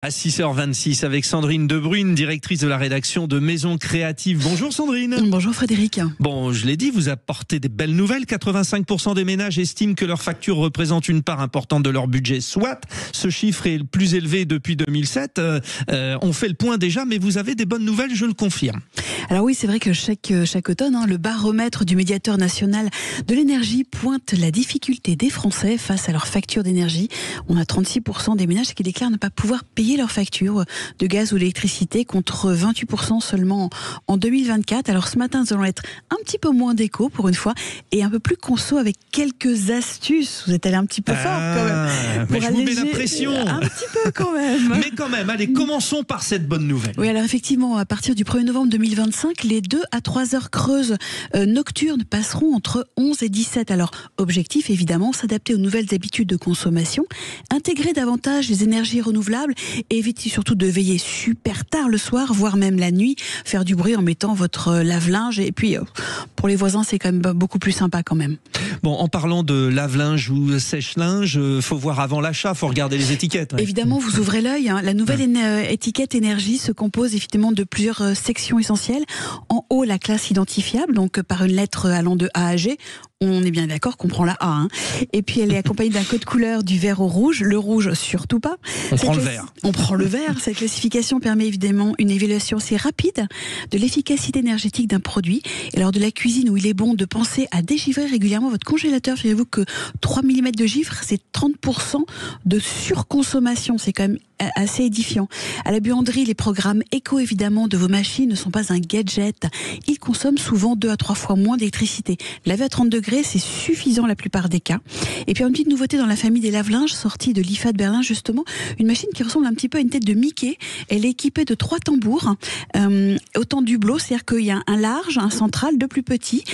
À 6h26 avec Sandrine Debrune, directrice de la rédaction de Maison Créative. Bonjour Sandrine. Bonjour Frédéric. Bon, je l'ai dit, vous apportez des belles nouvelles. 85% des ménages estiment que leur facture représente une part importante de leur budget. Soit, ce chiffre est le plus élevé depuis 2007. On fait le point déjà, mais vous avez des bonnes nouvelles, je le confirme. Alors oui, c'est vrai que chaque automne, le baromètre du médiateur national de l'énergie pointe la difficulté des Français face à leur facture d'énergie. On a 36% des ménages qui déclarent ne pas pouvoir payer leurs factures de gaz ou d'électricité contre 28% seulement en 2024. Alors ce matin, nous allons être un petit peu moins d'écho pour une fois et un peu plus conso avec quelques astuces. Vous êtes allé un petit peu fort quand même. Mais je vous mets la pression. Un petit peu quand même. Mais quand même, allez, commençons par cette bonne nouvelle. Oui, alors effectivement, à partir du 1er novembre 2025, les 2 à 3 heures creuses nocturnes passeront entre 11 et 17. Alors, objectif, évidemment, s'adapter aux nouvelles habitudes de consommation, intégrer davantage les énergies renouvelables et éviter surtout de veiller super tard le soir, voire même la nuit, faire du bruit en mettant votre lave-linge. Et puis, pour les voisins, c'est quand même beaucoup plus sympa quand même. Bon, en parlant de lave-linge ou sèche-linge, faut voir avant l'achat, faut regarder les étiquettes. Ouais. Évidemment, vous ouvrez l'œil. La nouvelle étiquette énergie se compose évidemment de plusieurs sections essentielles. En haut, la classe identifiable, donc par une lettre allant de A à G. On est bien d'accord qu'on prend la A. Et puis elle est accompagnée d'un code couleur du vert au rouge. Le rouge, surtout pas. On prend le vert. On prend le vert. Cette classification permet évidemment une évaluation assez rapide de l'efficacité énergétique d'un produit. Et lors de la cuisine où il est bon de penser à dégivrer régulièrement votre congélateur, figurez-vous que 3 mm de givre, c'est 30% de surconsommation. C'est quand même assez édifiant. À la buanderie, les programmes éco évidemment de vos machines ne sont pas un gadget. Ils consomment souvent 2 à 3 fois moins d'électricité. Laver à 30 degrés, c'est suffisant la plupart des cas. Et puis une petite nouveauté dans la famille des lave-linges, sortie de l'IFA de Berlin justement, une machine qui ressemble un petit peu à une tête de Mickey. Elle est équipée de 3 tambours, autant d'hublots, c'est-à-dire qu'il y a un large, un central, 2 plus petits,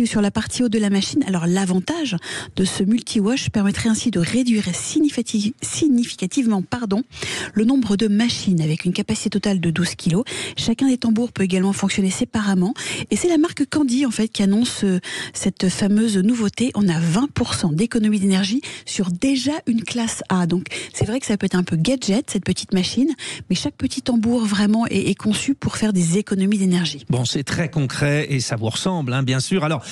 sur la partie haute de la machine. Alors l'avantage de ce multi-wash permettrait ainsi de réduire significativement le nombre de machines avec une capacité totale de 12 kg. Chacun des tambours peut également fonctionner séparément. Et c'est la marque Candy en fait qui annonce cette fameuse nouveauté. On a 20% d'économie d'énergie sur déjà une classe A. Donc c'est vrai que ça peut être un peu gadget cette petite machine, mais chaque petit tambour vraiment est conçu pour faire des économies d'énergie. Bon, c'est très concret et ça vous ressemble, bien sûr. Alors,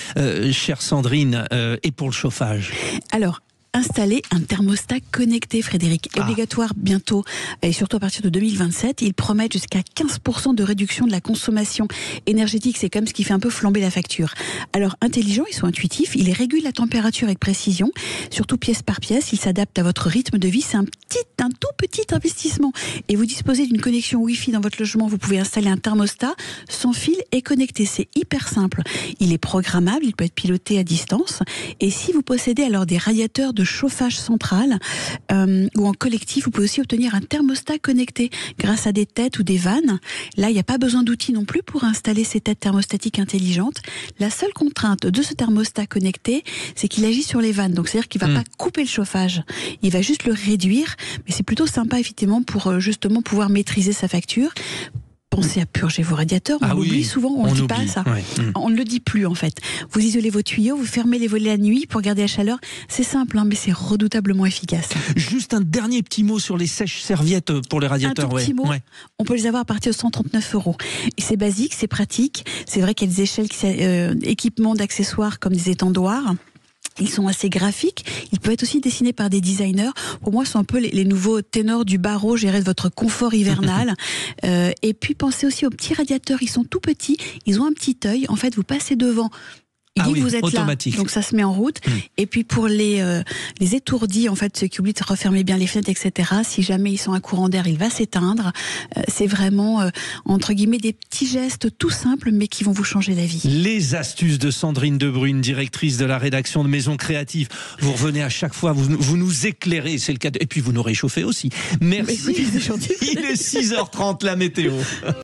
chère Sandrine, et pour le chauffage ? Alors, installer un thermostat connecté, Frédéric. Obligatoire bientôt, et surtout à partir de 2027. Ils promettent jusqu'à 15% de réduction de la consommation énergétique. C'est comme ce qui fait un peu flamber la facture. Alors, intelligents, ils sont intuitifs. Ils régulent la température avec précision, surtout pièce par pièce. Ils s'adaptent à votre rythme de vie. C'est un tout petit investissement. Et vous disposez d'une connexion Wi-Fi dans votre logement. Vous pouvez installer un thermostat sans fil et connecté. C'est hyper simple. Il est programmable. Il peut être piloté à distance. Et si vous possédez alors des radiateurs de chauffage central ou en collectif, vous pouvez aussi obtenir un thermostat connecté grâce à des têtes ou des vannes. Là, il n'y a pas besoin d'outils non plus pour installer ces têtes thermostatiques intelligentes. La seule contrainte de ce thermostat connecté, c'est qu'il agit sur les vannes. Donc, c'est-à-dire qu'il ne va pas couper le chauffage. Il va juste le réduire. Mais c'est plutôt sympa, effectivement, pour justement pouvoir maîtriser sa facture. Pensez à purger vos radiateurs, on oublie souvent, on ne dit pas ça. Ouais. On ne le dit plus en fait. Vous isolez vos tuyaux, vous fermez les volets la nuit pour garder la chaleur. C'est simple, mais c'est redoutablement efficace. Juste un dernier petit mot sur les sèches-serviettes pour les radiateurs. Un tout petit mot, on peut les avoir à partir de 139 €. Et c'est basique, c'est pratique. C'est vrai qu'il y a des échelles, équipements d'accessoires comme des étendoirs. Ils sont assez graphiques. Ils peuvent être aussi dessinés par des designers. Pour moi, ce sont un peu les nouveaux ténors du barreau, gérer votre confort hivernal. Et puis, pensez aussi aux petits radiateurs. Ils sont tout petits. Ils ont un petit œil. En fait, vous passez devant. Il dit que vous êtes automatique. Là, donc ça se met en route. Et puis pour les étourdis, en fait, ceux qui oublient de refermer bien les fenêtres, etc., si jamais ils sont à courant d'air, il va s'éteindre. C'est vraiment, entre guillemets, des petits gestes tout simples, mais qui vont vous changer la vie. Les astuces de Sandrine Debrune, directrice de la rédaction de Maison Créative. Vous revenez à chaque fois, vous nous éclairez, c'est le cas. Et puis vous nous réchauffez aussi. Merci. Mais oui, il est 6h30, la météo.